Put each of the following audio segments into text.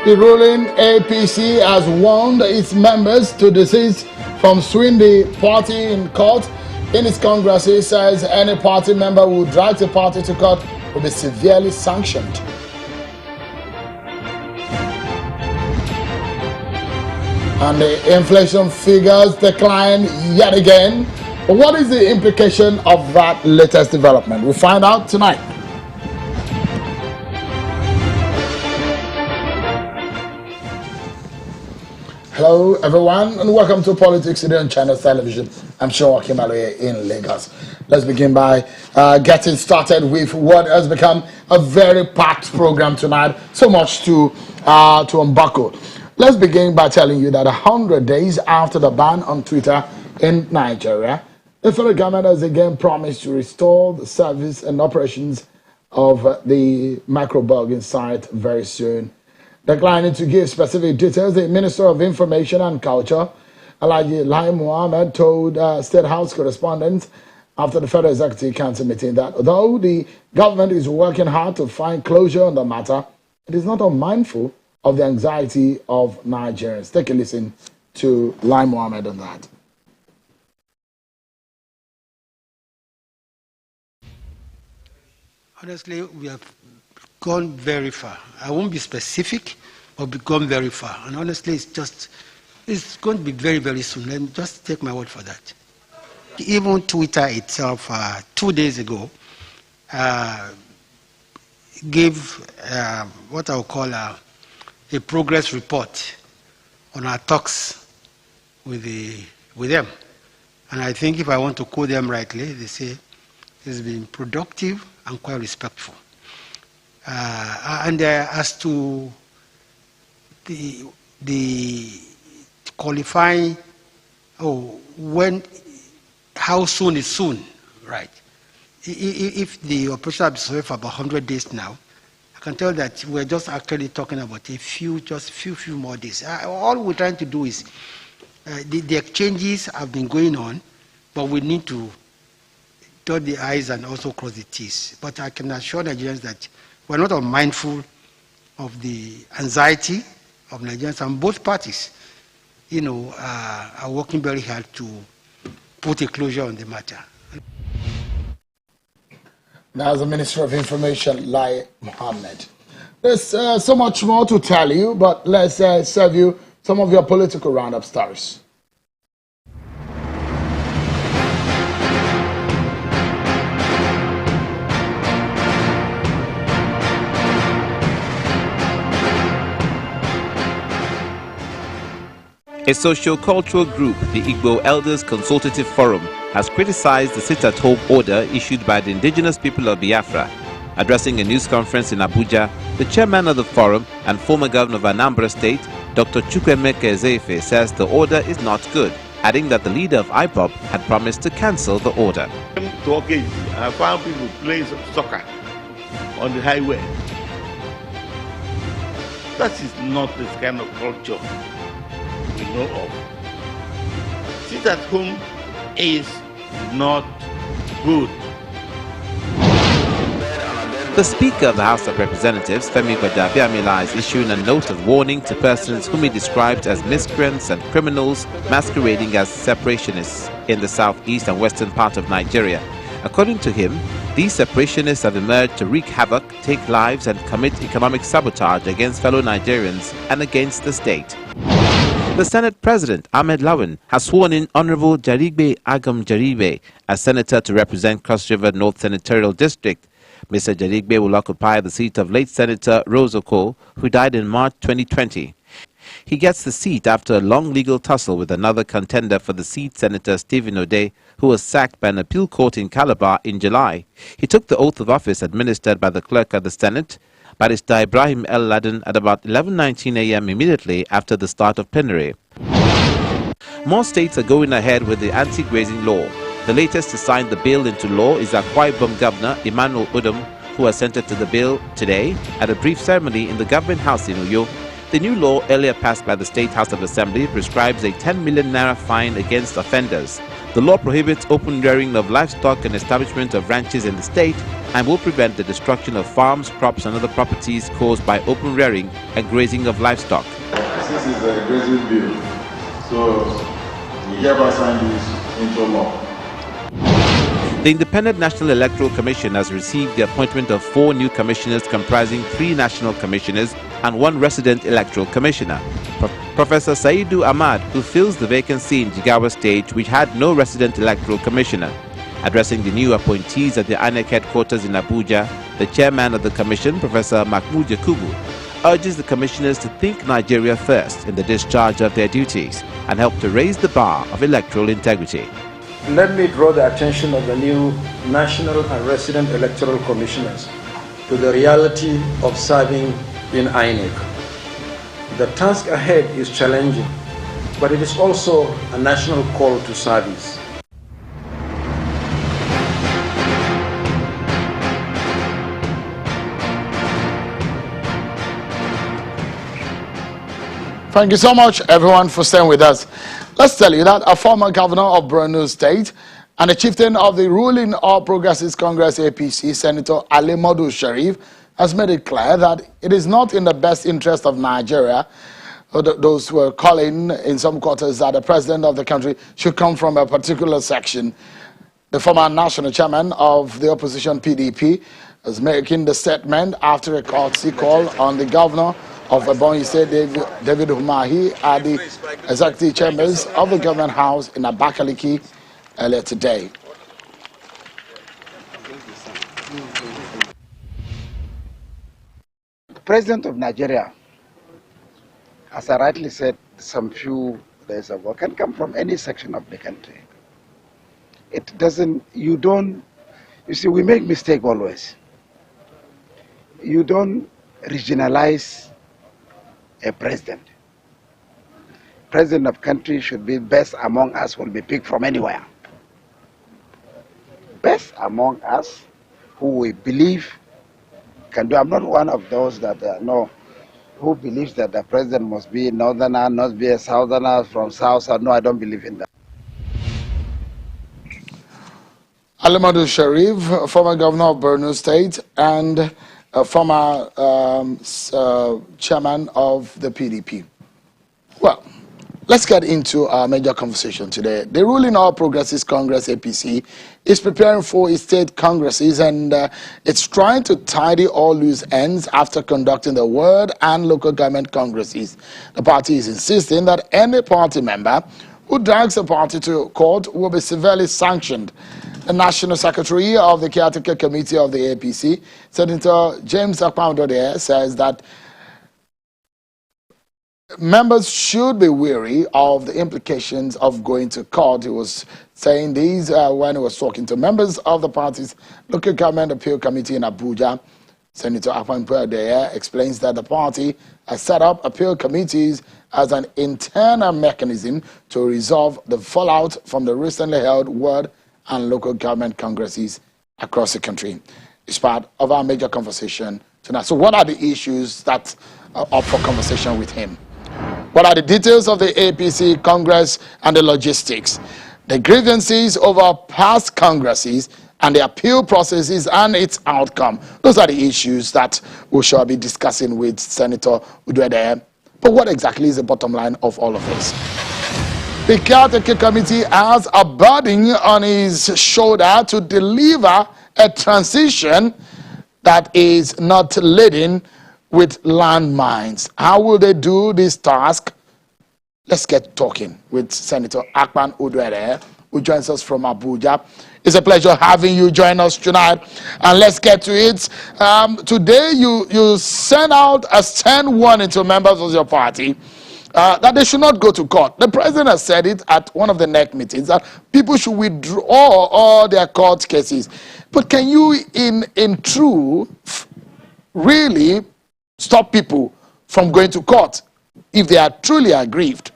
The ruling APC has warned its members to desist from suing the party in court. In its congress, it says any party member who drags the party to court will be severely sanctioned. And the inflation figures decline yet again. But what is the implication of that latest development? We'll find out tonight. Hello everyone and welcome to Politics Today on Channels Television. I'm Sean Kimaloye in Lagos. Let's begin by getting started with what has become a very packed program tonight. So much to unbuckle. Let's begin by telling you that 100 days after the ban on Twitter in Nigeria, the federal government has again promised to restore the service and operations of the microblogging site very soon. Declining to give specific details, the Minister of Information and Culture, Alhaji Lai Mohammed, told State House correspondents after the Federal Executive Council meeting that although the government is working hard to find closure on the matter, it is not unmindful of the anxiety of Nigerians. Take a listen to Lai Mohammed on that. Honestly, we have gone very far. I won't be specific, but we've gone very far. And honestly, it's going to be very, very soon. Let me just take my word for that. Even Twitter itself, 2 days ago, gave what I would call a progress report on our talks with them. And I think if I want to quote them rightly, they say it's been productive and quite respectful. And as to the qualifying, how soon is soon, right? If the operation has been for about 100 days now, I can tell that we're just actually talking about a few more days. All we're trying to do is, the exchanges have been going on, but we need to dot the I's and also cross the T's. But I can assure Nigerians that we're not unmindful of the anxiety of Nigerians, and both parties, are working very hard to put a closure on the matter. That's the Minister of Information, Lai Mohammed. There's so much more to tell you, but let's serve you some of your political roundup stories. A socio-cultural group, the Igbo Elders Consultative Forum, has criticized the sit-at-home order issued by the indigenous people of Biafra. Addressing a news conference in Abuja, the chairman of the forum and former governor of Anambra State, Dr. Chukwuemeka Ezefe, says the order is not good, adding that the leader of IPOB had promised to cancel the order. I found people playing soccer on the highway. That is not the kind of culture we know of. Sit at home is not good. The Speaker of the House of Representatives, Femi Gbadabiamila, is issuing a note of warning to persons whom he described as miscreants and criminals masquerading as separationists in the southeast and western part of Nigeria. According to him, these separationists have emerged to wreak havoc, take lives and commit economic sabotage against fellow Nigerians and against the state. The Senate President, Ahmed Lawan, has sworn in Honorable Jarigbe Agam Jaribe as Senator to represent Cross River North Senatorial District. Mr. Jarigbe will occupy the seat of late Senator Rose Oko, who died in March 2020. He gets the seat after a long legal tussle with another contender for the seat, Senator Stephen O'Day, who was sacked by an appeal court in Calabar in July. He took the oath of office administered by the clerk of the Senate, Barrister Ibrahim El Laden, at about 11:19 a.m. immediately after the start of plenary. More states are going ahead with the anti-grazing law. The latest to sign the bill into law is Akwa Ibom Governor Emmanuel Udom, who assented to the bill today at a brief ceremony in the Government House in Uyo. The new law, earlier passed by the State House of Assembly, prescribes a 10 million naira fine against offenders. The law prohibits open rearing of livestock and establishment of ranches in the state and will prevent the destruction of farms, crops and other properties caused by open rearing and grazing of livestock. This is a grazing bill, so we hereby sign this into law. The Independent National Electoral Commission has received the appointment of 4 new commissioners comprising 3 national commissioners and 1 resident electoral commissioner. Professor Saidu Ahmad, who fills the vacancy in Jigawa State, which had no resident electoral commissioner. Addressing the new appointees at the INEC headquarters in Abuja, the chairman of the commission, Professor Mahmoud Yakubu, urges the commissioners to think Nigeria first in the discharge of their duties and help to raise the bar of electoral integrity. Let me draw the attention of the new national and resident electoral commissioners to the reality of serving in INEC. The task ahead is challenging, but it is also a national call to service. Thank you so much, everyone, for staying with us. Let's tell you that a former governor of Borno State and a chieftain of the ruling All Progressives Congress APC, Senator Alimadu Sharif, has made it clear that it is not in the best interest of Nigeria, those who are calling in some quarters that the president of the country should come from a particular section. The former national chairman of the opposition PDP is making the statement after a courtesy call on the governor of Ebonyi State, David Umahi, at the executive chambers of the government house in Abakaliki earlier today. The President of Nigeria, as I rightly said some few days ago, can come from any section of the country. It doesn't, you see, we make mistake always. You don't regionalize a president. President of country should be best among us, will be picked from anywhere. Best among us, who we believe can do. I'm not one of those that who believes that the president must be a northerner, not be a southerner from south. No, I don't believe in that. Alimadu Sharif, former governor of Borno State and former chairman of the PDP. Well, let's get into our major conversation today. The ruling All Progressives Congress APC is preparing for its state congresses and it's trying to tidy all loose ends after conducting the ward and local government congresses. The party is insisting that any party member who drags the party to court will be severely sanctioned. The National Secretary of the Caretaker Committee of the APC, Senator James Akpamdode, says that members should be wary of the implications of going to court. He was saying these when he was talking to members of the party's Local Government Appeal Committee in Abuja. Senator Akpamdode explains that the party has set up appeal committees as an internal mechanism to resolve the fallout from the recently held ward and local government congresses across the country. It's part of our major conversation tonight. So what are the issues that are up for conversation with him? What are the details of the APC Congress and the logistics? The grievances over past congresses and the appeal processes and its outcome. Those are the issues that we shall be discussing with Senator Udwede. But what exactly is the bottom line of all of this? The Caretaker Committee has a burden on his shoulder to deliver a transition that is not laden with landmines. How will they do this task? Let's get talking with Senator Akpan Udwede, who joins us from Abuja. It's a pleasure having you join us tonight. And let's get to it. Today, you sent out a stern warning to members of your party that they should not go to court. The president has said it at one of the NEC meetings that people should withdraw all their court cases. But can you, in truth, really stop people from going to court if they are truly aggrieved?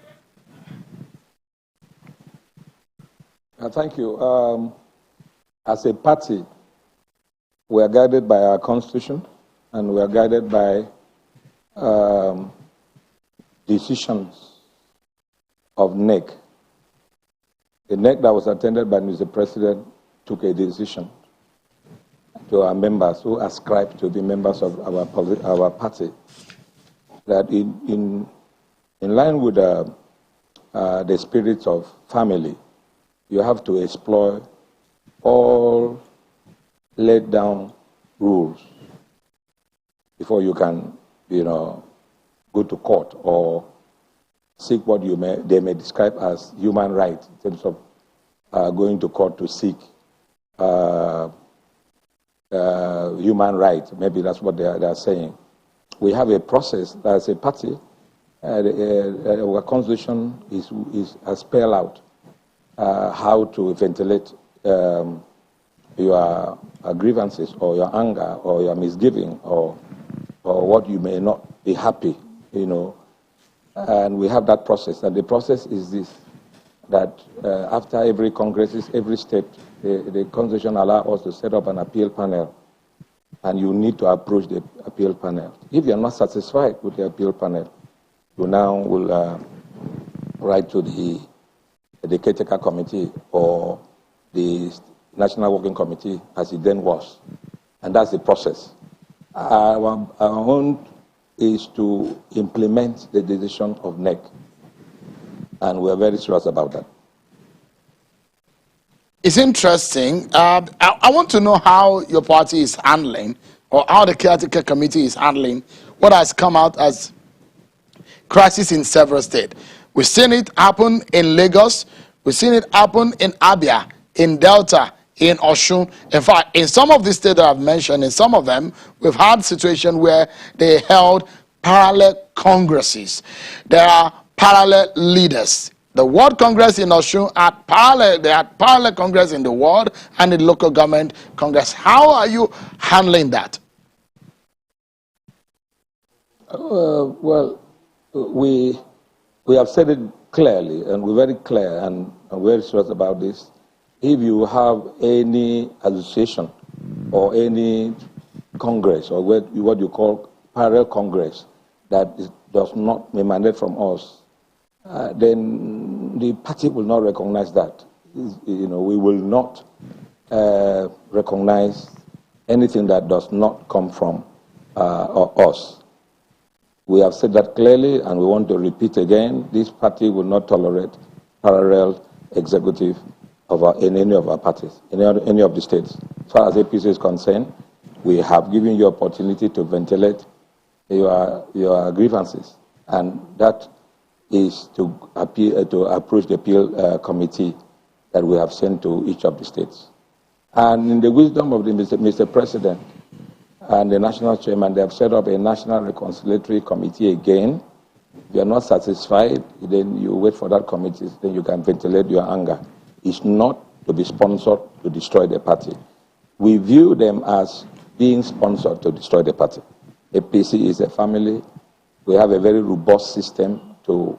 Thank you. As a party, we are guided by our constitution and we are guided by decisions of NEC. The NEC that was attended by Mr. President took a decision to our members who ascribe to be members of our party that in line with the spirit of family, you have to explore all laid down rules before you can, go to court or seek what they may describe as human rights in terms of going to court to seek human rights. Maybe that's what they are saying. We have a process as a party. Our constitution has spelled out how to ventilate your grievances or your anger or your misgiving or what you may not be happy, and we have that process. And the process is this, that after every Congress, every step, the Constitution allows us to set up an appeal panel, and you need to approach the appeal panel. If you're not satisfied with the appeal panel, you now will write to the caretaker committee or the National Working Committee, as it then was. And that's the process. Our own is to implement the decision of NEC, and we're very serious about that. It's interesting. I want to know how your party is handling, or how the caretaker committee is handling what has come out as crisis in several states. We've seen it happen in Lagos. We've seen it happen in Abia, in Delta, in Osun. In fact, in some of the states that I've mentioned, in some of them, we've had situations where they held parallel congresses. There are parallel leaders. The World Congress in Osun had parallel Congress in the world and the local government Congress. How are you handling that? Well, we have said it clearly, and we're very clear and very serious about this. If you have any association or any Congress or what you call parallel Congress that does not emanate from us, then the party will not recognize that. We will not recognize anything that does not come from us. We have said that clearly, and we want to repeat again. This party will not tolerate parallel executive in any of our parties, in any of the states. As far as APC is concerned, we have given you opportunity to ventilate your grievances, and that is to approach the appeal committee that we have sent to each of the states. And in the wisdom of Mr. President and the national chairman, they have set up a national reconciliatory committee again. If you are not satisfied, then you wait for that committee, then you can ventilate your anger. It's not to be sponsored to destroy the party. We view them as being sponsored to destroy the party. APC is a family. We have a very robust system to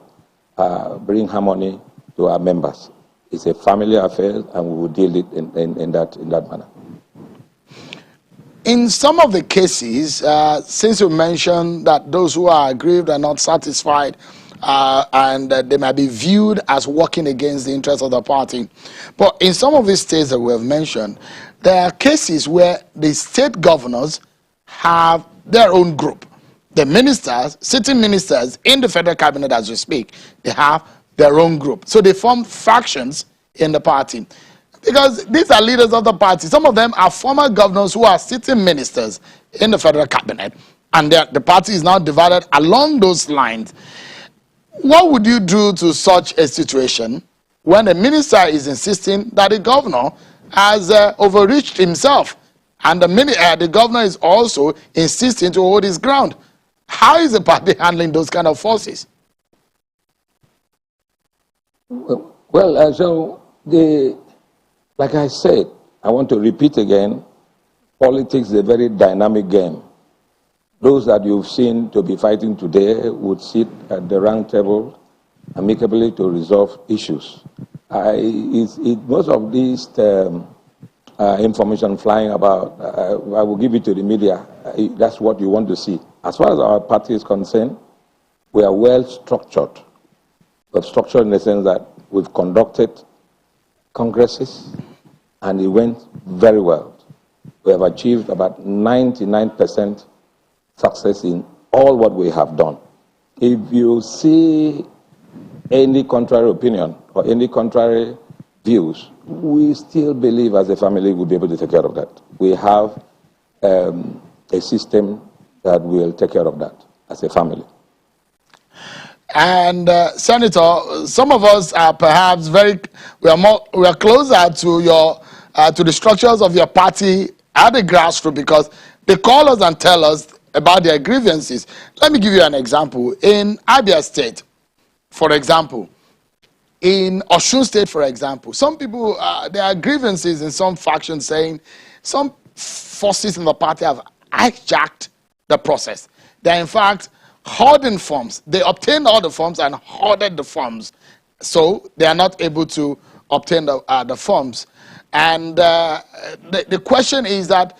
bring harmony to our members. It's a family affair, and we will deal it in that manner. In some of the cases, since you mentioned that those who are aggrieved are not satisfied, and they might be viewed as working against the interests of the party. But in some of these states that we have mentioned, there are cases where the state governors have their own group. The ministers, sitting ministers in the federal cabinet as we speak, they have their own group. So they form factions in the party. Because these are leaders of the party. Some of them are former governors who are sitting ministers in the federal cabinet. And the party is now divided along those lines. What would you do to such a situation when the minister is insisting that the governor has overreached himself, and the governor is also insisting to hold his ground? How is the party handling those kind of forces? Like I said, I want to repeat again, politics is a very dynamic game. Those that you've seen to be fighting today would sit at the round table amicably to resolve issues. Most of these information flying about, I will give it to the media. That's what you want to see. As far as our party is concerned, we are well structured. We're structured in the sense that we've conducted congresses, and it went very well. We have achieved about 99% success in all what we have done. If you see any contrary opinion or any contrary views, we still believe as a family we'll be able to take care of that. We have a system that will take care of that as a family. And Senator, some of us are perhaps we are closer to your to the structures of your party at the grassroots, because they call us and tell us about their grievances. Let me give you an example. In Abia State, for example, in Osun State, for example, some people, there are grievances in some factions saying some forces in the party have hijacked the process. They're in fact hoarding forms. They obtained all the forms and hoarded the forms, so they are not able to obtain the forms. And the question is that,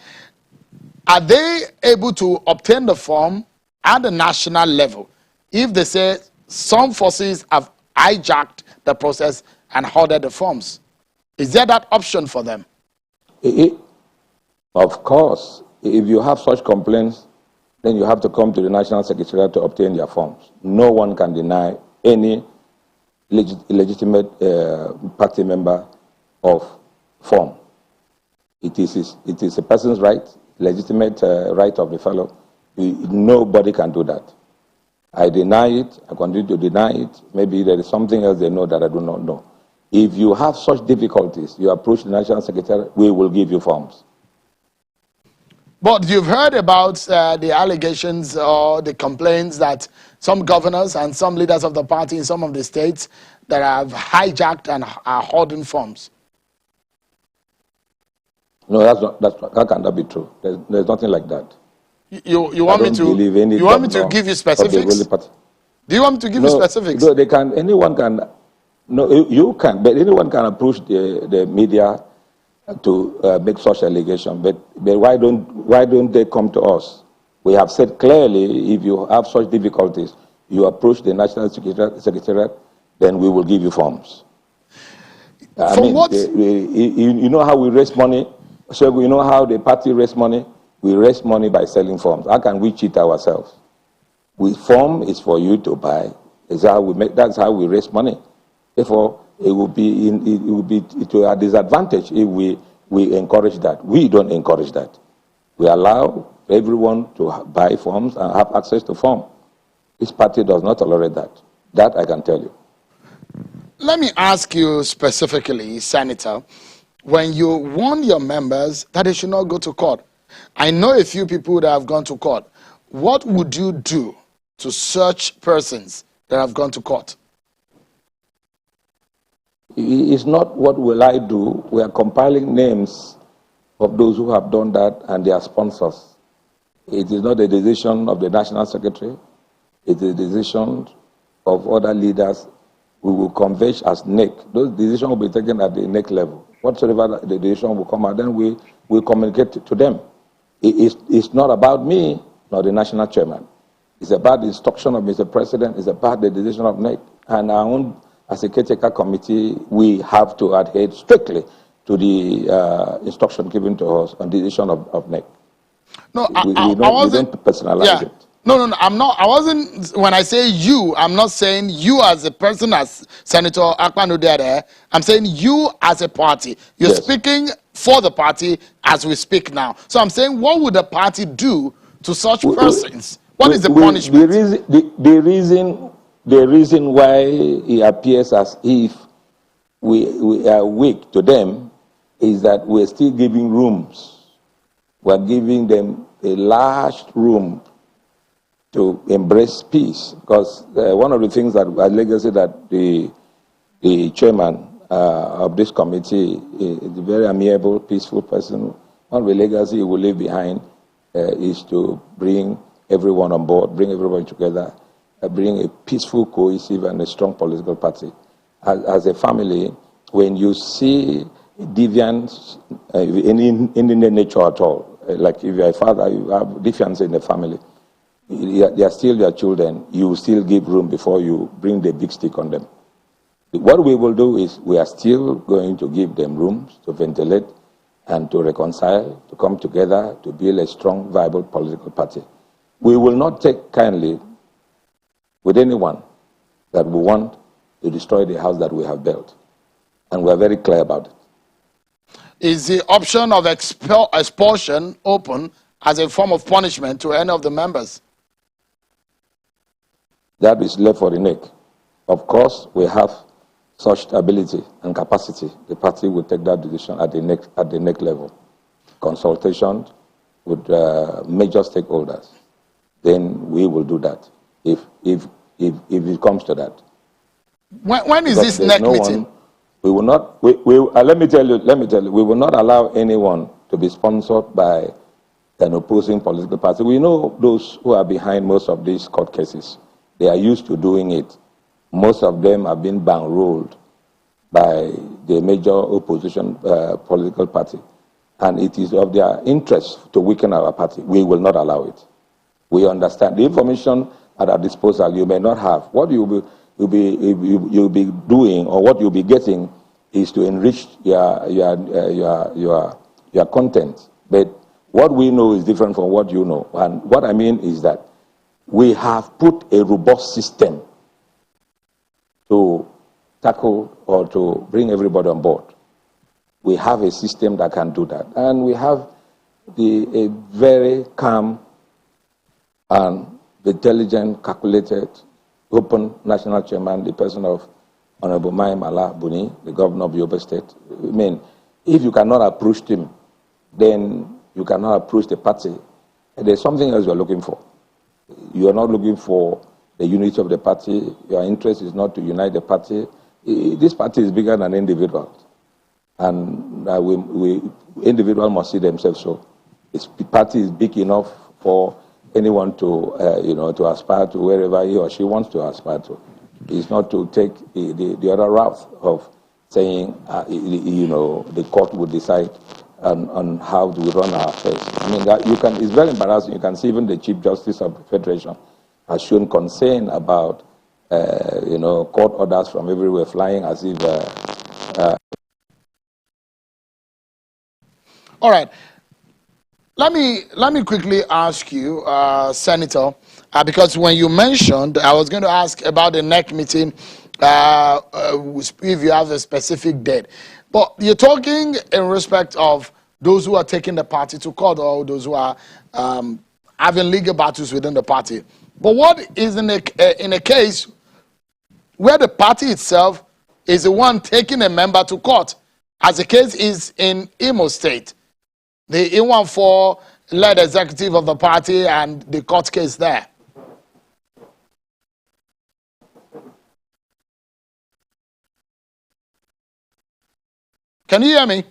are they able to obtain the form at the national level if they say some forces have hijacked the process and hoarded the forms? Is there that option for them? Of course, if you have such complaints, then you have to come to the National Secretariat to obtain their forms. No one can deny any legitimate party member of form. It is a person's right, legitimate right of the fellow. Nobody can do that. I deny it. I continue to deny it. Maybe there is something else they know that I do not know. If you have such difficulties, you approach the National Secretary, we will give you forms. But you've heard about the allegations or the complaints that some governors and some leaders of the party in some of the states that have hijacked and are hoarding forms. No, that cannot be true. There's nothing like that. You want me to give you specifics? Do you want me to give you specifics? No, anyone can, no, you can, but anyone can approach the media to make such allegation. But why don't they come to us? We have said clearly, if you have such difficulties, you approach the National Secretariat, then we will give you forms. You know how we raise money? So we know how the party raise money? We raise money by selling forms. How can we cheat ourselves? Form is for you to buy. That's how we raise money. Therefore, it will be to our disadvantage if we encourage that. We don't encourage that. We allow everyone to buy forms and have access to form. This party does not tolerate that. That I can tell you. Let me ask you specifically, Senator, when you warn your members that they should not go to court, I know a few people that have gone to court. What would you do to search persons that have gone to court? It's not what will I do. We are compiling names of those who have done that and their sponsors. It is not a decision of the National Secretary. It is a decision of other leaders. We will converge as NEC. Those decisions will be taken at the NEC level. Whatsoever the decision will come out, then we will communicate to them. It's not about me, nor the national chairman. It's about the instruction of Mr. President. It's about the decision of NEC. And our own, as a caretaker committee, we have to adhere strictly to the instruction given to us on the decision of NEC. No, we don't personalize it. No, I'm not. I wasn't. When I say you, I'm not saying you as a person, as Senator Akpanu there. I'm saying you as a party. You're speaking for the party as we speak now. So I'm saying, what would the party do to such persons? What is the punishment? The reason why it appears as if we are weak to them is that we're still giving rooms. We're giving them a large room to embrace peace, because one of the things that a legacy that the chairman of this committee is a very amiable, peaceful person. One of the legacy he will leave behind is to bring everyone on board, bring everyone together, bring a peaceful, cohesive, and a strong political party. As a family, when you see deviance in the nature at all, like if you're a father, you have deviance in the family, they are still your children, you still give room before you bring the big stick on them. What we will do is we are still going to give them rooms to ventilate and to reconcile, to come together, to build a strong, viable political party. We will not take kindly with anyone that we want to destroy the house that we have built. And we are very clear about it. Is the option of expulsion open as a form of punishment to any of the members? That is left for the NEC. Of course, we have such ability and capacity. The party will take that decision at the NEC level. Consultation with major stakeholders. Then we will do that if it comes to that. When is this NEC meeting? We will not. Let me tell you. We will not allow anyone to be sponsored by an opposing political party. We know those who are behind most of these court cases. They are used to doing it. Most of them have been bankrolled by the major opposition political party. And it is of their interest to weaken our party. We will not allow it. We understand the information at our disposal you may not have. What you'll be doing, or what you'll be getting, is to enrich your content. But what we know is different from what you know. And what I mean is that we have put a robust system to tackle or to bring everybody on board. We have a system that can do that. And we have a very calm and intelligent, calculated, open national chairman, the person of Honorable Mai Mala Buni, the governor of Yobe State. I mean, if you cannot approach him, then you cannot approach the party. And there's something else you're looking for. You are not looking for the unity of the party. Your interest is not to unite the party. This party is bigger than individuals. And individuals must see themselves so. The party is big enough for anyone to, to aspire to wherever he or she wants to aspire to. It's not to take the other route of saying, the court will decide on how do we run our affairs. I mean, it's very embarrassing. You can see even the Chief Justice of the Federation has shown concern about, court orders from everywhere flying as if. All right. Let me quickly ask you, Senator, because when you mentioned, I was going to ask about the NEC meeting, if you have a specific date. But you're talking in respect of those who are taking the party to court, or those who are having legal battles within the party. But what is in a case where the party itself is the one taking a member to court, as the case is in Imo State? The E14 led executive of the party and the court case there. Can you hear me?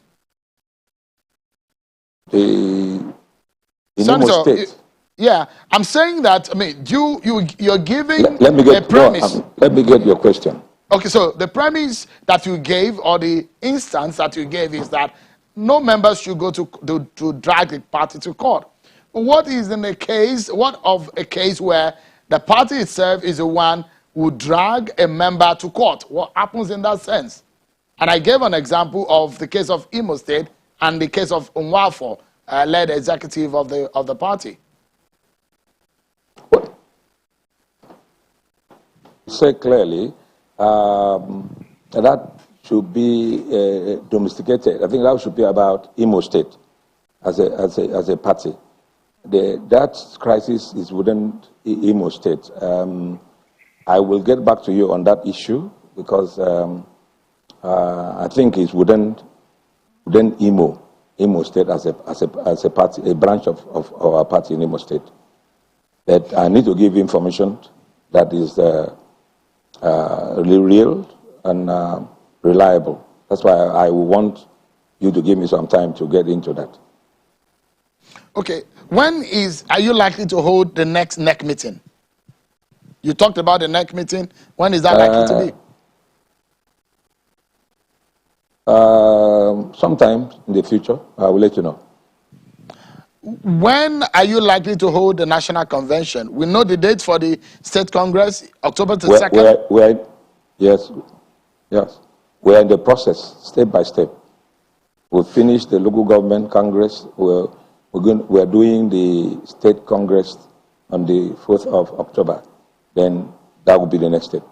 In Senator, Imo State. Yeah, I'm saying that, I mean, you're giving let me get, a premise. No, let me get your question. Okay, so the premise that you gave, or the instance that you gave, is that no members should go to drag the party to court. What is in a case, what of a case where the party itself is the one who drag a member to court? What happens in that sense? And I gave an example of the case of Imo State and the case of Nwafo, led executive of the party. Say clearly that should be domesticated. I think that should be about Imo State as a party. That crisis is within Imo State. I will get back to you on that issue because I think it's within Imo State as a party, a branch of our party in Imo State. That I need to give information that is really real and reliable. That's why I want you to give me some time to get into that. Okay. Are you likely to hold the next NEC meeting? You talked about the NEC meeting. When is that likely to be? Sometime in the future. I will let you know. When are you likely to hold the National Convention? We know the date for the State Congress, October 2nd. Yes. Yes. We're in the process, step by step. We've finished the local government congress. We're doing the state congress on the 4th of October. Then that will be the next step.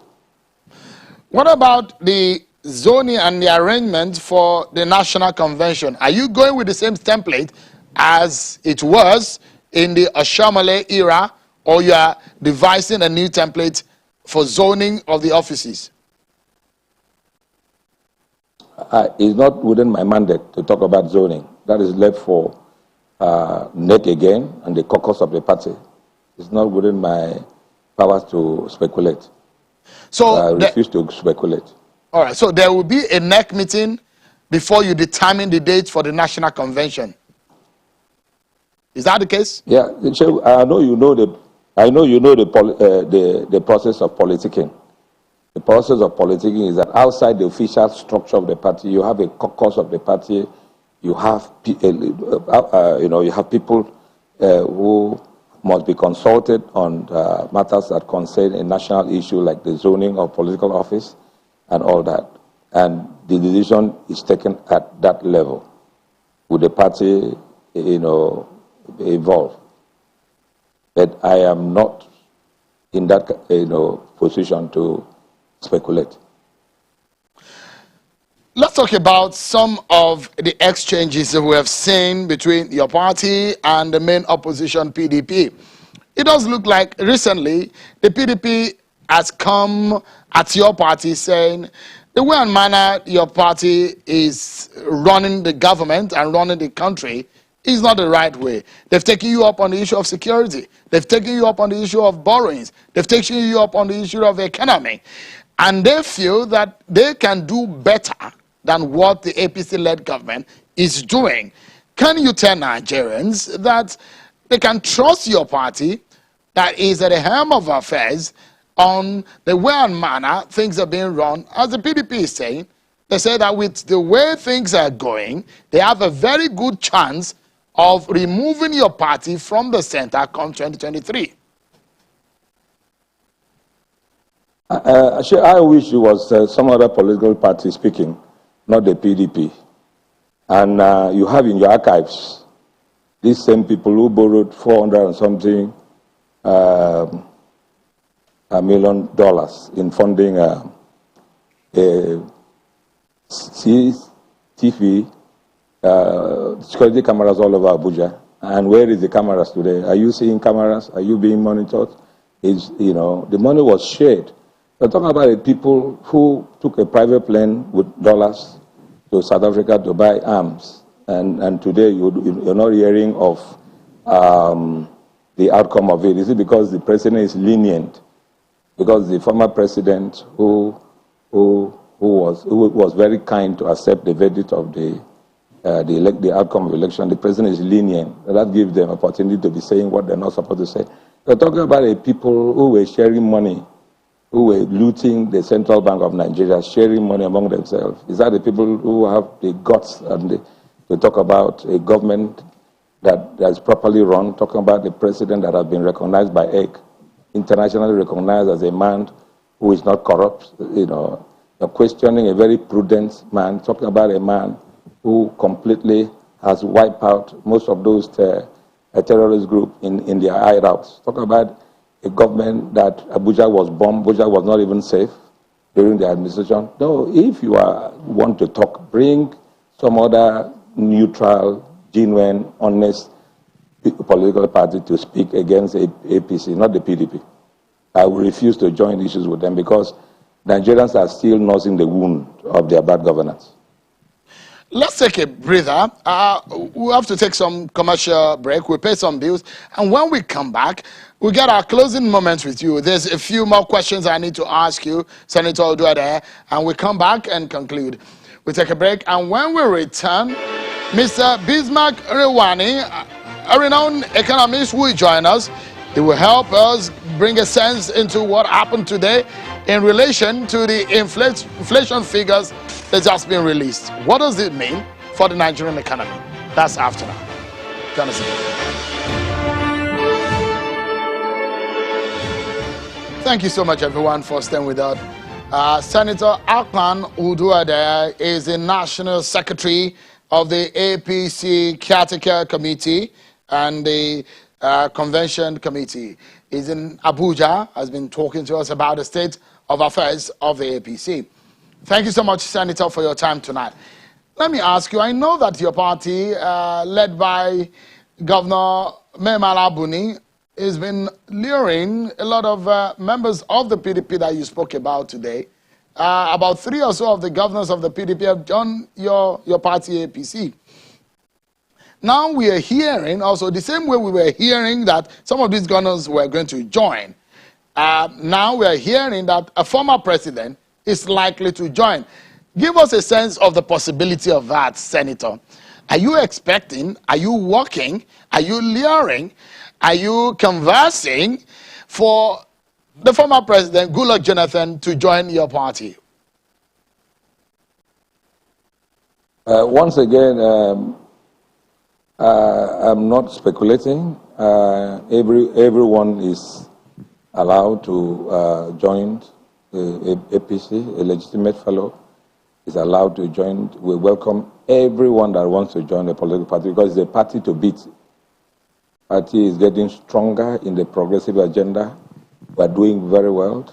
What about the zoning and the arrangement for the national convention? Are you going with the same template as it was in the Ashamale era, or you are devising a new template for zoning of the offices? It's not within my mandate to talk about zoning. That is left for NEC again and the caucus of the party. It's not within my powers to speculate. So I refuse to speculate. All right. So there will be a NEC meeting before you determine the date for the national convention. Is that the case? Yeah. I know you know the process of politicking. The process of politicking is that outside the official structure of the party, you have a caucus of the party. You have you have people who must be consulted on matters that concern a national issue like the zoning of political office and all that. And the decision is taken at that level. Would the party, evolve? But I am not in that, position to speculate. Let's talk about some of the exchanges that we have seen between your party and the main opposition, PDP. It does look like recently the PDP has come at your party saying the way and manner your party is running the government and running the country is not the right way. They've taken you up on the issue of security. They've taken you up on the issue of borrowings. They've taken you up on the issue of the economy. And they feel that they can do better than what the APC-led government is doing. Can you tell Nigerians that they can trust your party that is at the helm of affairs on the way and manner things are being run? As the PDP is saying, they say that with the way things are going, they have a very good chance of removing your party from the center come 2023. I wish it was some other political party speaking, not the PDP. And you have in your archives these same people who borrowed $400 and something $1 million in funding a CCTV security cameras all over Abuja. And where is the cameras today? Are you seeing cameras? Are you being monitored? The money was shared. We're talking about the people who took a private plane with dollars to South Africa to buy arms. And today you're not hearing of the outcome of it. Is it because the president is lenient? Because the former president who was very kind to accept the verdict of the outcome of the election, the president is lenient. That gives them opportunity to be saying what they're not supposed to say. We're talking about the people who were sharing money, who were looting the Central Bank of Nigeria, sharing money among themselves. Is that the people who have the guts to talk about a government that is properly run, talking about the president that has been recognized by EC, internationally recognized as a man who is not corrupt? You're questioning a very prudent man, talking about a man who completely has wiped out most of those terrorist groups in their hideouts. Talking about a government that Abuja was bombed, Abuja was not even safe during the administration. No, if you want to talk, bring some other neutral, genuine, honest political party to speak against APC, not the PDP. I will refuse to join issues with them because Nigerians are still nursing the wound of their bad governance. Let's take a breather. We'll have to take some commercial break. We'll pay some bills. And when we come back, we'll get our closing moments with you. There's a few more questions I need to ask you, Senator Oduade, and we'll come back and conclude. We'll take a break. And when we return, Mr. Bismarck Rewani, a renowned economist, will join us. He will help us bring a sense into what happened today in relation to the inflation figures that's just been released. What does it mean for the Nigerian economy? That's after now. Thank you so much, everyone, for staying with us. Senator Akpan Uduade is the National Secretary of the APC Caretaker Committee and the Convention Committee. He's in Abuja, has been talking to us about the state of affairs of the APC. Thank you so much, Senator, for your time tonight. Let me ask you, I know that your party, led by Governor Memala Buni, has been luring a lot of members of the PDP that you spoke about today. About 3 or so of the governors of the PDP have joined your party APC. Now we are hearing also the same way we were hearing that some of these governors were going to join. Now we are hearing that a former president is likely to join. Give us a sense of the possibility of that, Senator. Are you expecting, are you working, are you luring, are you conversing for the former president, Goodluck Jonathan, to join your party? Once again, I'm not speculating. Everyone is allowed to join the APC. A legitimate fellow is allowed to join. We welcome everyone that wants to join the political party because it's a party to beat. The party is getting stronger in the progressive agenda. We are doing very well.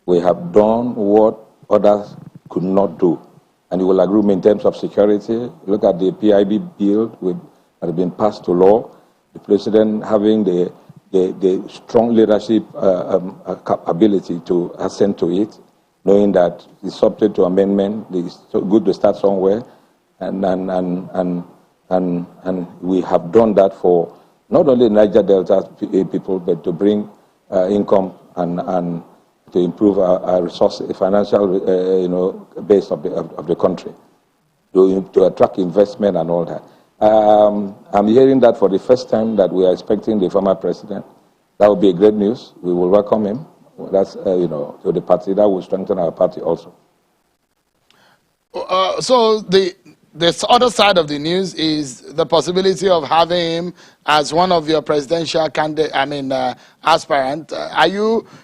We have done what others could not do. And you will agree in terms of security. Look at the PIB bill that has been passed to law. The president having the strong leadership ability to assent to it, knowing that it's subject to amendment. It's so good to start somewhere. And we have done that for not only Niger Delta people, but to bring income and to improve our resources, financial, base of the country, to attract investment and all that. I'm hearing that for the first time that we are expecting the former president. That would be a great news. We will welcome him. That's to the party. That will strengthen our party also. So the other side of the news is the possibility of having him as one of your presidential candidate. Aspirant.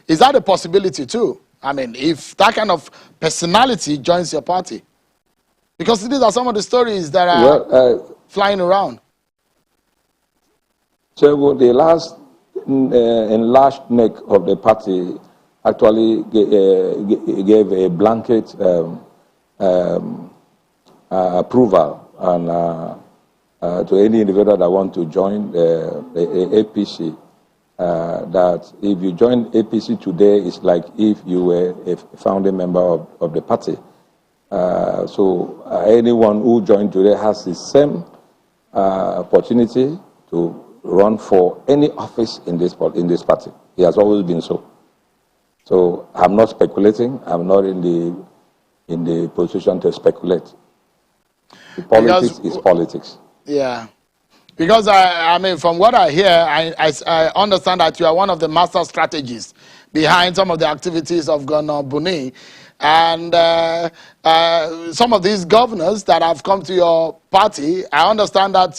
Is that a possibility too? If that kind of personality joins your party, because these are some of the stories that are flying around. So the last enlarged neck of the party actually gave a blanket approval and to any individual that want to join the APC, that if you join APC today, it's like if you were a founding member of the party. So anyone who joined today has the same opportunity to run for any office in this party. It has always been so. So I'm not speculating. I'm not in the position to speculate. Politics is politics. Yeah. Because, from what I hear, I understand that you are one of the master strategists behind some of the activities of Governor Buni. And some of these governors that have come to your party, I understand that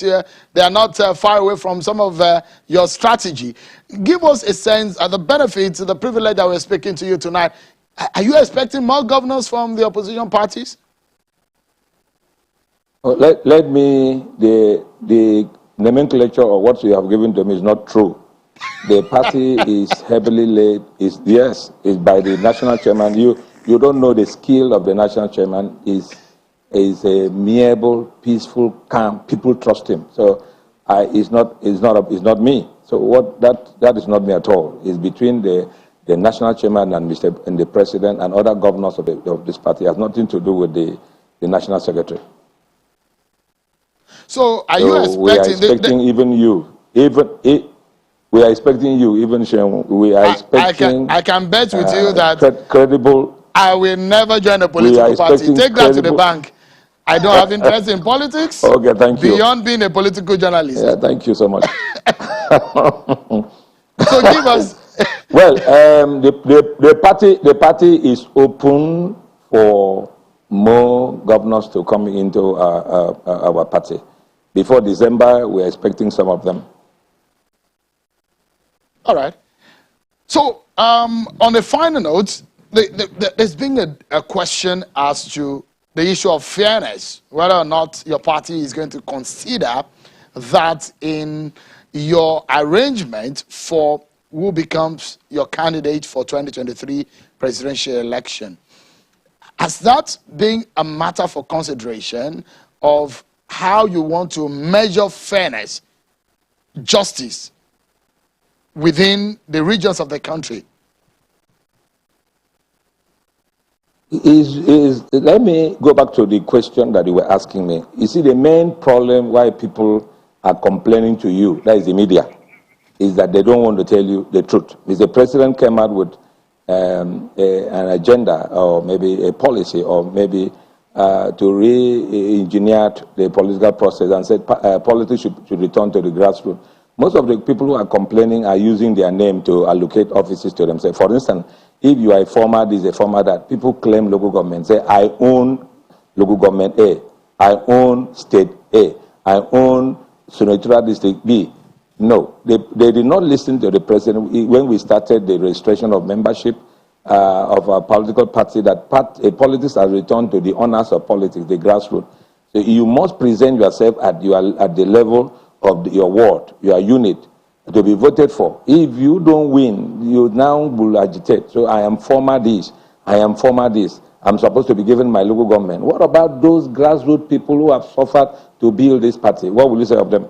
they are not far away from some of your strategy. Give us a sense of the benefits, the privilege that we're speaking to you tonight. Are you expecting more governors from the opposition parties? Let me, the nomenclature of what you have given to me is not true. The party is heavily led, is by the national chairman. You don't know the skill of the national chairman. Is a amiable, peaceful, calm. People trust him. So it's not me. So that is not me at all. It's between the national chairman and the president and other governors of this party. It has nothing to do with the national secretary. So you expecting? We are expecting even you, we are expecting you, even Shem. We are expecting. I can bet with you that credible. I will never join a political party. Take that to the bank. I don't have interest in politics. Okay, thank you. Beyond being a political journalist. Yeah, thank you so much. So give us. Well, the party is open for more governors to come into our party. Before December, we are expecting some of them. All right. So, on a final note, There's been a question as to the issue of fairness, whether or not your party is going to consider that in your arrangement for who becomes your candidate for 2023 presidential election. Has that been a matter for consideration of how you want to measure fairness, justice within the regions of the country? Let me go back to the question that you were asking me. You see, the main problem why people are complaining to you, that is the media, is that they don't want to tell you the truth. Mr. President came out with an agenda or maybe a policy or maybe to re-engineer the political process and said politics should return to the grassroots. Most of the people who are complaining are using their name to allocate offices to themselves. For instance, if you are a former this, a former that, people claim local government, say, I own local government A, I own state A, I own senatorial district B. No, they did not listen to the president when we started the registration of membership of a political party, that politics has returned to the honors of politics, the grassroots. So you must present yourself at the level of your ward, your unit, to be voted for. If you don't win, you now will agitate. So I am former this, I am former this. I'm supposed to be given my local government. What about those grassroots people who have suffered to build this party? What will you say of them?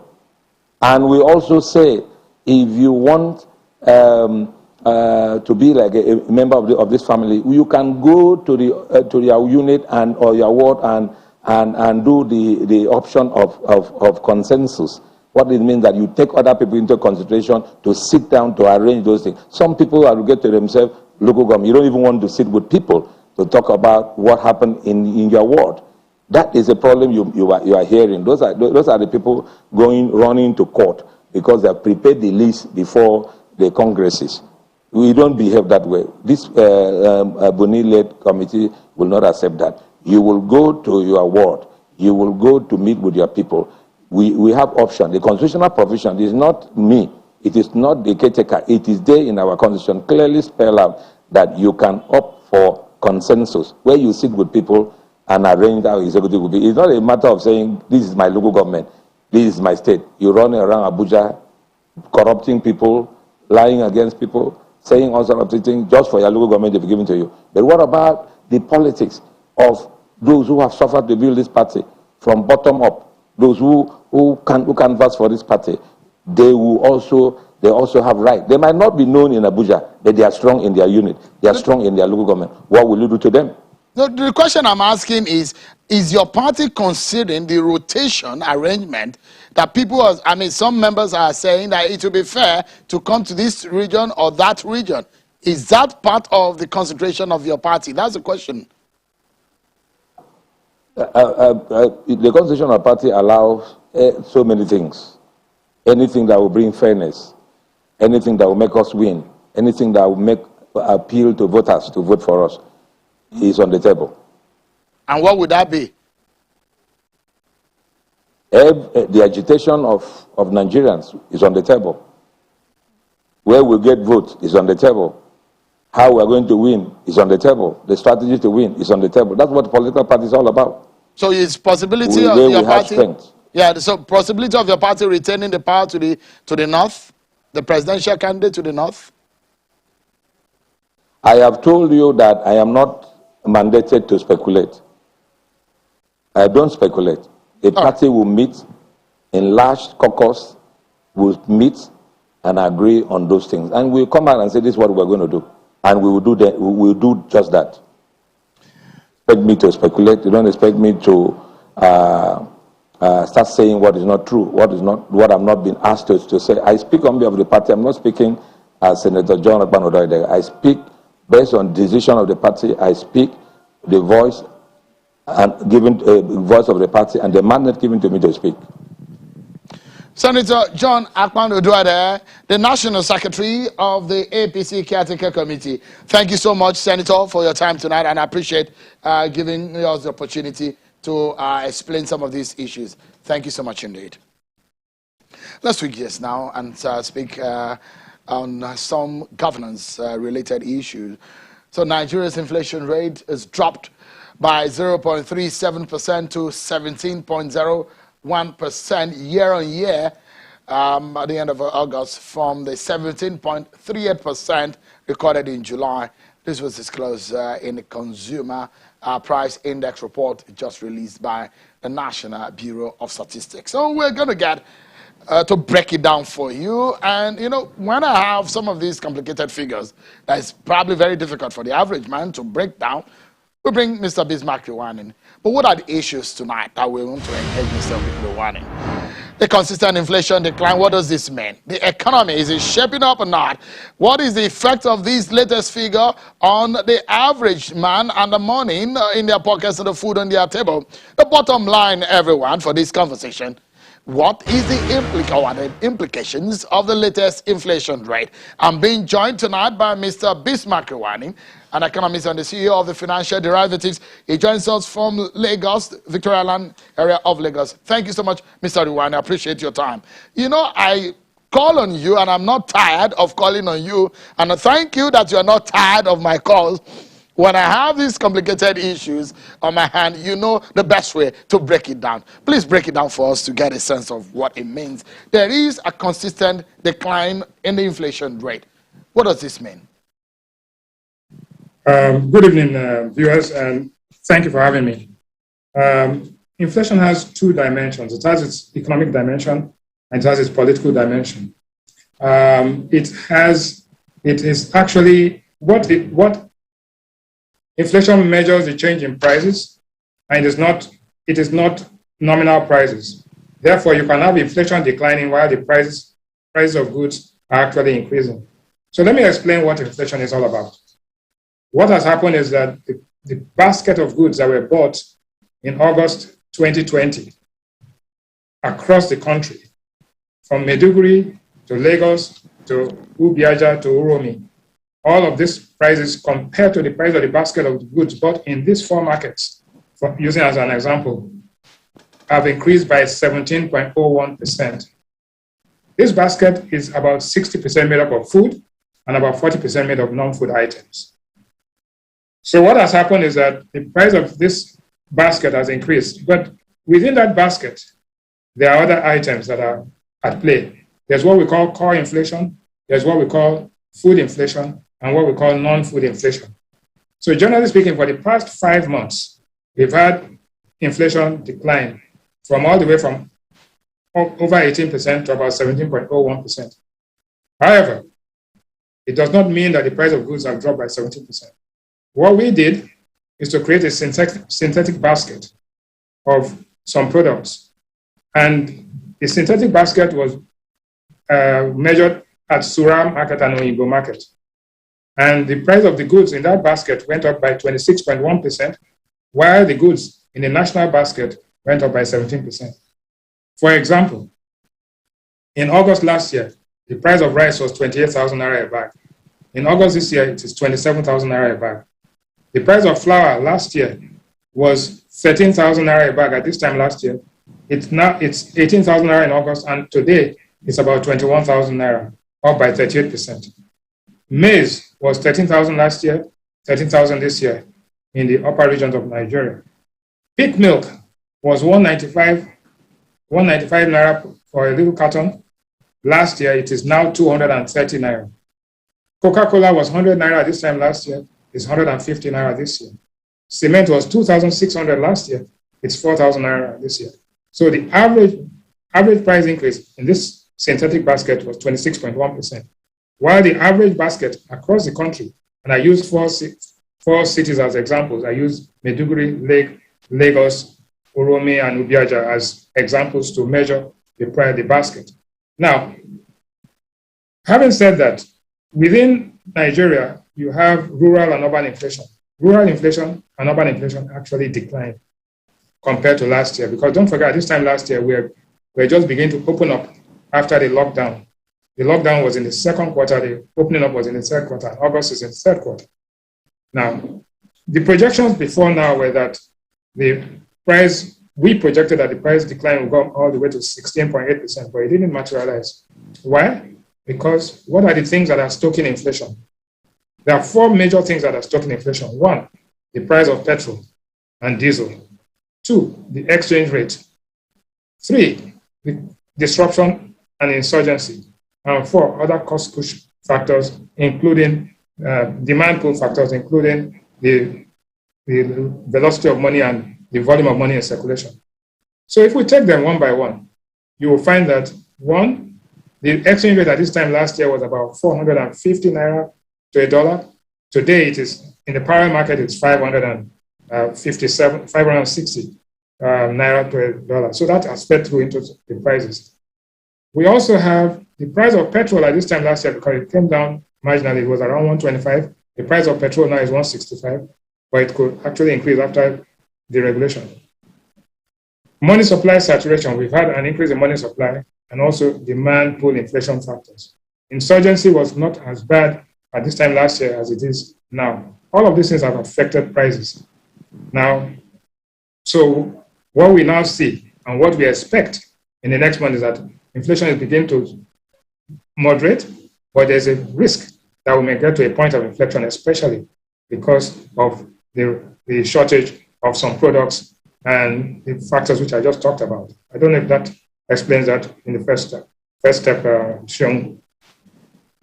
And we also say, if you want to be like a member of this family, you can go to your unit or your ward and do the option of consensus. What it means that you take other people into consideration to sit down to arrange those things. Some people allocate to themselves local government. You don't even want to sit with people to talk about what happened in your ward. That is a problem you are hearing. Those are the people running to court because they have prepared the list before the congresses. We don't behave that way. This Boni-led committee will not accept that. You will go to your ward. You will go to meet with your people. We have option. The constitutional provision is not me. It is not the caretaker. It is there in our constitution, clearly spell out that you can opt for consensus, where you sit with people and arrange how executive will be. It's not a matter of saying, this is my local government, this is my state. You run around Abuja, corrupting people, lying against people, saying all sorts of things just for your local government to be given to you. But what about the politics of those who have suffered to build this party from bottom up? Those who canvass for this party, they also have right. They might not be known in Abuja, but they are strong in their unit. They are strong in their local government. What will you do to them? No, the question I'm asking is your party considering the rotation arrangement that people are, some members are saying that it will be fair to come to this region or that region. Is that part of the consideration of your party? That's the question. The constitution of the party allows so many things. Anything that will bring fairness, anything that will make us win, anything that will make appeal to voters to vote for us is on the table. And what would that be? The agitation of Nigerians is on the table. Where we get votes is on the table. How we are going to win is on the table. The strategy to win is on the table. That's what political party is all about. So it's possibility of your party. Yeah, so possibility of your party retaining the power to the north, the presidential candidate to the north. I have told you that I am not mandated to speculate. I don't speculate. The party will meet in large caucus, will meet and agree on those things. And we'll come out and say, this is what we're going to do. And we will do that. We will do just that. Expect me to speculate. You don't expect me to start saying what is not true, what I'm not being asked to say. I speak on behalf of the party. I'm not speaking as Senator John Akpan-Odoide. I speak based on decision of the party. I speak the voice and given voice of the party and the mandate given to me to speak. Senator John Akpan-Odoide, the National Secretary of the APC Caretaker Committee. Thank you so much, Senator, for your time tonight, and I appreciate giving us the opportunity to explain some of these issues. Thank you so much indeed. Let's switch gears now and speak on some governance-related issues. So Nigeria's inflation rate is dropped by 0.37% to 17.01% year on year at the end of August from the 17.38% recorded in July. This was disclosed in the Consumer Price Index report just released by the National Bureau of Statistics. So we're going to get to break it down for you. And, you know, when I have some of these complicated figures, that is probably very difficult for the average man to break down, we bring Mr. Bismarck Rewan in. But what are the issues tonight that we want to engage Mr. Rewan in? The consistent inflation decline, what does this mean? The economy, is it shaping up or not? What is the effect of this latest figure on the average man and the money in their pockets and the food on their table? The bottom line, everyone, for this conversation, what is the implications of the latest inflation rate? I'm being joined tonight by Mr. Bismarck Rewan, an economist and the CEO of the Financial Derivatives. He joins us from Lagos, Victoria Land area of Lagos. Thank you so much, Mr. Rewan. I appreciate your time. You know, I call on you, and I'm not tired of calling on you. And thank you that you're not tired of my calls. When I have these complicated issues on my hand, you know the best way to break it down. Please break it down for us to get a sense of what it means. There is a consistent decline in the inflation rate. What does this mean? Good evening, viewers, and thank you for having me. Inflation has two dimensions. It has its economic dimension and it has its political dimension. It is actually what inflation measures the change in prices, and it is not nominal prices. Therefore, you can have inflation declining while the prices of goods are actually increasing. So let me explain what inflation is all about. What has happened is that the basket of goods that were bought in August 2020 across the country, from Maiduguri to Lagos to Ubiaja to Uromi, all of these prices compared to the price of the basket of goods bought in these four markets, using as an example, have increased by 17.01%. This basket is about 60% made up of food and about 40% made of non-food items. So what has happened is that the price of this basket has increased, but within that basket, there are other items that are at play. There's what we call core inflation, there's what we call food inflation, and what we call non-food inflation. So generally speaking, for the past 5 months, we've had inflation decline from all the way from over 18% to about 17.01%. However, it does not mean that the price of goods have dropped by 17%. What we did is to create a synthetic basket of some products. And the synthetic basket was measured at Sura Market and Oyinbo Market. And the price of the goods in that basket went up by 26.1%, while the goods in the national basket went up by 17%. For example, in August last year, the price of rice was 28,000 naira a bag. In August this year, it is 27,000 naira a bag. The price of flour last year was 13,000 naira a bag at this time last year. It's 18,000 naira in August, and today it's about 21,000 naira, up by 38%. Maize was 13,000 last year, 13,000 this year in the upper regions of Nigeria. Pig milk was 195 naira for a little carton. Last year, it is now 230 naira. Coca-Cola was 100 naira this time last year. It's 150 naira this year. Cement was 2,600 last year. It's 4,000 naira this year. So the average price increase in this synthetic basket was 26.1%, while the average basket across the country, and I used four cities as examples. I used Maiduguri, Lagos, Uromi, and Ubiaja as examples to measure the basket. Now, having said that, within Nigeria, you have rural and urban inflation. Rural inflation and urban inflation actually declined compared to last year, because don't forget, this time last year, we're just beginning to open up after the lockdown. The lockdown was in the second quarter, the opening up was in the third quarter, and August is in the third quarter. Now, the projections before now were that we projected that the price decline would go all the way to 16.8%, but it didn't materialize. Why? Because what are the things that are stoking inflation? There are four major things that are stopping inflation. One, the price of petrol and diesel. Two, the exchange rate. Three, the disruption and insurgency. And four, other cost push factors, including demand pull factors, including the velocity of money and the volume of money in circulation. So if we take them one by one, you will find that one, the exchange rate at this time last year was about 450 naira to a dollar. Today it is, in the parallel market, it's 560 naira to a dollar. So that has fed through into the prices. We also have the price of petrol at this time last year, because it came down marginally, it was around 125. The price of petrol now is 165, but it could actually increase after the regulation. Money supply saturation, we've had an increase in money supply and also demand pull inflation factors. Insurgency was not as bad at this time last year as it is now. All of these things have affected prices. Now, so what we now see and what we expect in the next month is that inflation is beginning to moderate, but there's a risk that we may get to a point of inflection, especially because of the shortage of some products and the factors which I just talked about. I don't know if that explains that in the first step, Seung.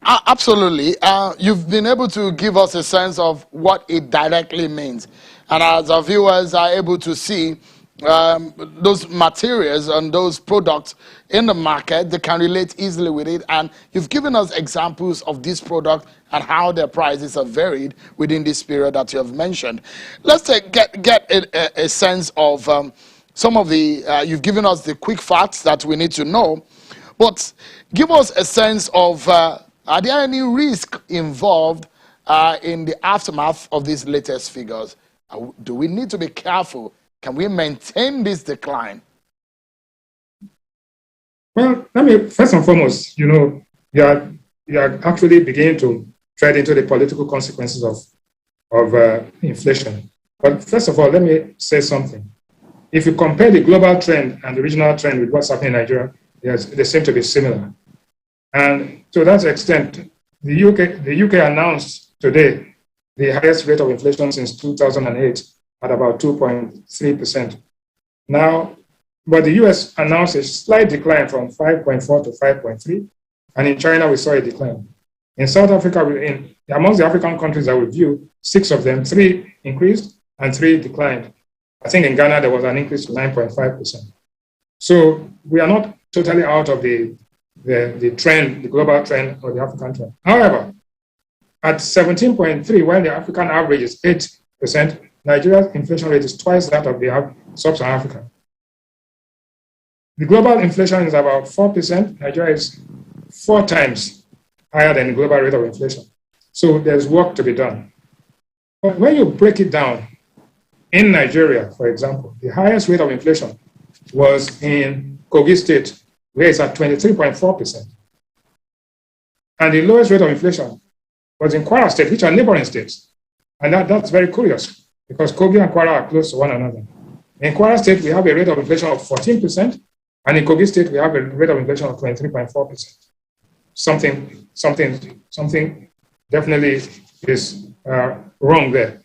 Absolutely. You've been able to give us a sense of what it directly means. And as our viewers are able to see those materials and those products in the market, they can relate easily with it. And you've given us examples of this product and how their prices are varied within this period that you have mentioned. Let's get a sense of some of the, you've given us the quick facts that we need to know, but give us a sense of, are there any risk involved in the aftermath of these latest figures? Do we need to be careful? Can we maintain this decline? Well, let me, first and foremost, you are actually beginning to tread into the political consequences of inflation. But first of all, let me say something. If you compare the global trend and the regional trend with what's happening in Nigeria, they seem to be similar. And to that extent, the UK announced today the highest rate of inflation since 2008 at about 2.3%. Now, but the US announced a slight decline from 5.4 to 5.3, and in China we saw a decline. In South Africa, amongst the African countries that we view, 6 of them, 3 increased and 3 declined. I think in Ghana there was an increase to 9.5%. So we are not totally out of the trend, the global trend or the African trend. However, at 17.3, while the African average is 8%, Nigeria's inflation rate is twice that of the sub-Saharan Africa. The global inflation is about 4%. Nigeria is 4 times higher than the global rate of inflation. So there's work to be done. But when you break it down, in Nigeria, for example, the highest rate of inflation was in Kogi State, where it's at 23.4%. And the lowest rate of inflation was in Kwara State, which are neighboring states. And that's very curious, because Kogi and Kwara are close to one another. In Kwara State, we have a rate of inflation of 14%, and in Kogi State, we have a rate of inflation of 23.4%. Something definitely is wrong there.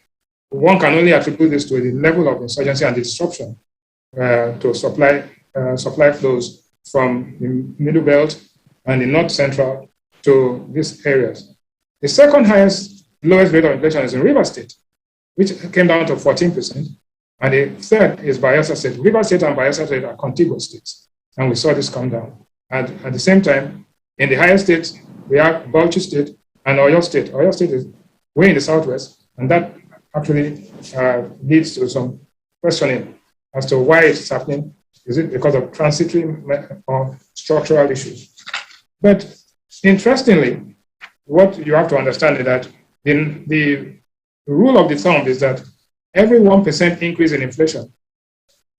One can only attribute this to the level of insurgency and the disruption to supply flows from the Middle Belt and the North Central to these areas. The second lowest rate of inflation is in Rivers State, which came down to 14%. And the third is Bayelsa State. Rivers State and Bayelsa State are contiguous states. And we saw this come down. And at the same time, in the higher states, we have Bauchi State and Oyo State. Oyo State is way in the southwest, and that actually leads to some questioning as to why it's happening. Is it because of transitory or structural issues? But interestingly, what you have to understand is that the rule of the thumb is that every 1% increase in inflation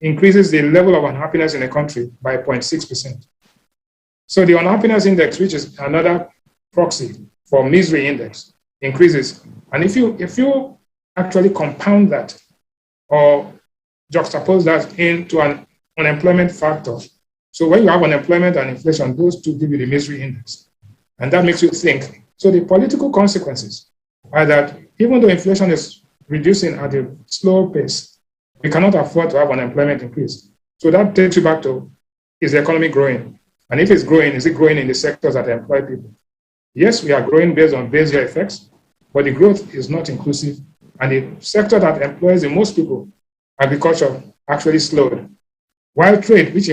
increases the level of unhappiness in a country by 0.6%. So the unhappiness index, which is another proxy for misery index, increases. And if you actually compound that or juxtapose that into an unemployment factor, so when you have unemployment and inflation, those two give you the misery index. And that makes you think. So the political consequences are that even though inflation is reducing at a slow pace, we cannot afford to have unemployment increase. So that takes you back to, is the economy growing? And if it's growing, is it growing in the sectors that employ people? Yes, we are growing based on base year effects, but the growth is not inclusive. And the sector that employs the most people, agriculture, actually slowed. While trade, which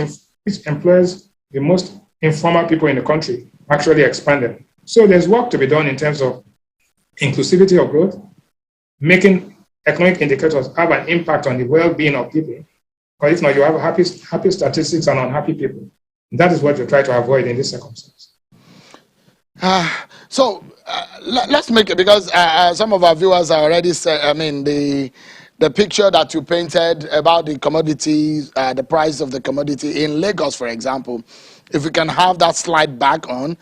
employs the most informal people in the country, actually expanded. So there's work to be done in terms of inclusivity of growth, making economic indicators have an impact on the well-being of people. Or if not, you have happy statistics and unhappy people. That is what we try to avoid in this circumstance. Let's make it, because some of our viewers are already said, I mean, the picture that you painted about the commodities, the price of the commodity in Lagos, for example, if we can have that slide back on.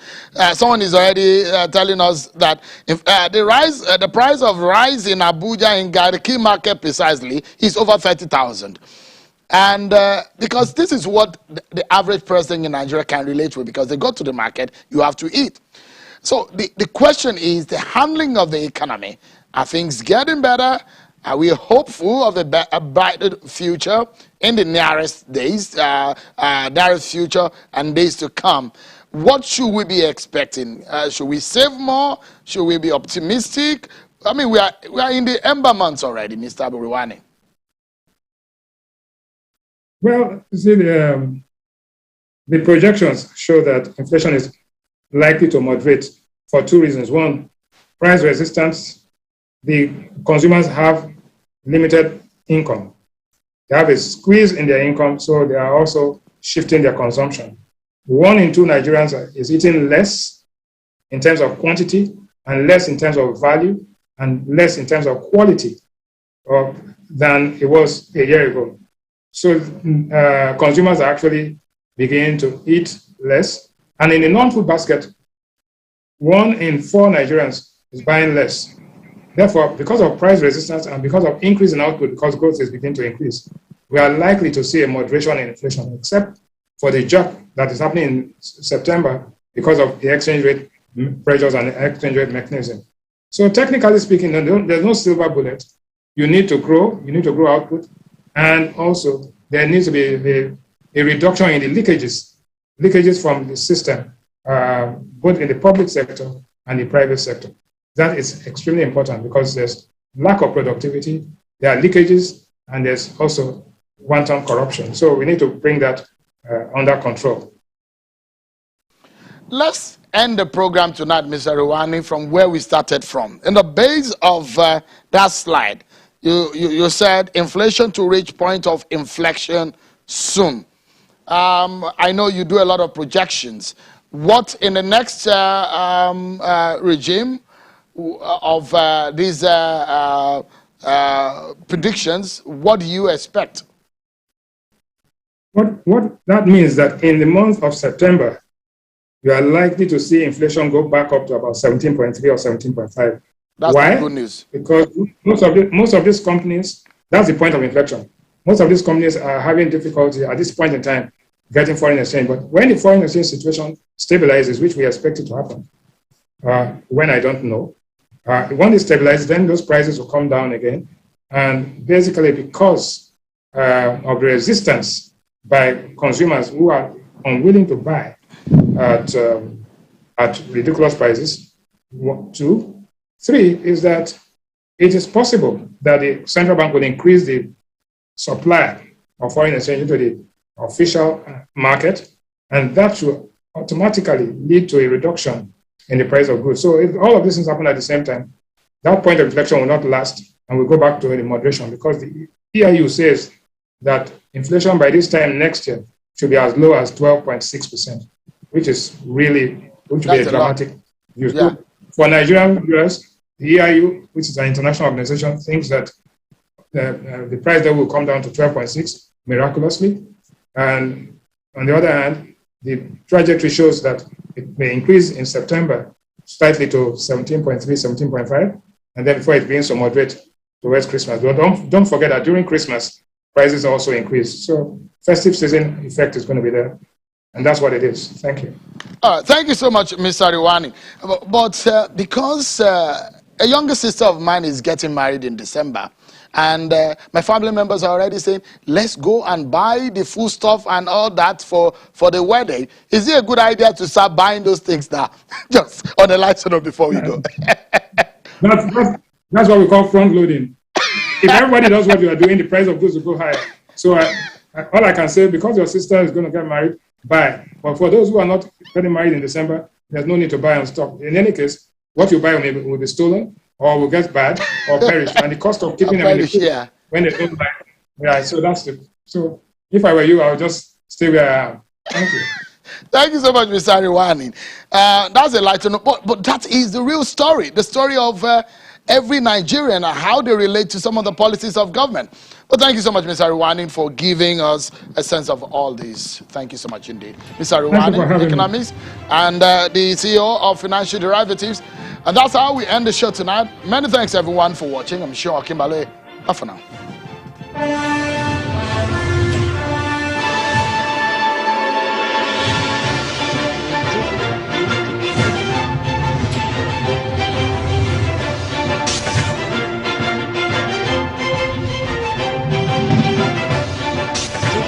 Someone is already telling us that if the price of rice in Abuja, in Gariki market precisely, is over 30,000. And because this is what the average person in Nigeria can relate with, because they go to the market, you have to eat. So the question is the handling of the economy. Are things getting better? Are we hopeful of a brighter future in the nearest days, nearest future and days to come? What should we be expecting? Should we save more? Should we be optimistic? I mean, we are in the ember months already, Mr. Buriwani. Well, you see, the projections show that inflation is likely to moderate for two reasons. One, price resistance. The consumers have limited income. They have a squeeze in their income, so they are also shifting their consumption. 1 in 2 Nigerians is eating less in terms of quantity and less in terms of value and less in terms of quality than it was a year ago. So consumers are actually beginning to eat less. And in the non-food basket, 1 in 4 Nigerians is buying less. Therefore, because of price resistance and because of increase in output, because growth is beginning to increase, we are likely to see a moderation in inflation, except for the jump that is happening in September because of the exchange rate pressures and the exchange rate mechanism. So technically speaking, there's no silver bullet. You need to grow output, and also there needs to be a reduction in the leakages from the system, both in the public sector and the private sector. That is extremely important because there's lack of productivity, there are leakages, and there's also wanton corruption. So we need to bring that under control. Let's end the program tonight, Mr. Ruwani, from where we started from. In the base of that slide, you said inflation to reach point of inflection soon. I know you do a lot of projections. What in the next regime of these predictions, what do you expect? What that means that in the month of September, you are likely to see inflation go back up to about 17.3 or 17.5. That's Why? good news. Because most of these companies, that's the point of inflection. Most of these companies are having difficulty at this point in time getting foreign exchange. But when the foreign exchange situation stabilizes, which we expect it to happen, when I don't know, when it stabilizes, then those prices will come down again. And basically because of the resistance by consumers who are unwilling to buy at ridiculous prices. 2. 3 is that it is possible that the central bank will increase the supply of foreign exchange into the official market, and that should automatically lead to a reduction in the price of goods. So if all of these things happen at the same time, that point of inflection will not last, and we'll go back to the moderation, because the EIU says that inflation by this time next year should be as low as 12.6%, which is really going to be a dramatic view. Yeah. For Nigerian viewers, the EIU, which is an international organization, thinks that the price there will come down to 12.6 miraculously. And on the other hand, the trajectory shows that it may increase in September slightly to 17.3, 17.5, and then before it begins to moderate towards Christmas. But don't forget that during Christmas, prices also increase. So festive season effect is going to be there. And that's what it is. Thank you. Thank you so much, Mr. Ruwani. But because a younger sister of mine is getting married in December. And my family members are already saying, let's go and buy the food stuff and all that for the wedding. Is it a good idea to start buying those things now? Just on the light note before we go. That's what we call front loading. If everybody does what you are doing, the price of goods will go higher. So all I can say, because your sister is going to get married, buy. But for those who are not getting married in December, there's no need to buy on stock. In any case, what you buy will be stolen or will get bad or perish. And the cost of keeping them in the fridge when they don't buy. Yeah, so that's it. So if I were you, I would just stay where I am. Thank you. Thank you so much, Mr. Ariwani. That's a light note, but that is the real story. The story of every Nigerian and how they relate to some of the policies of government. But thank you so much, Mr. Ariwani, for giving us a sense of all this. Thank you so much indeed. Mr. Ariwani, economist, and the CEO of Financial Derivatives. And that's how we end the show tonight. Many thanks, everyone, for watching. I'm sure Akimbale. Bye for now.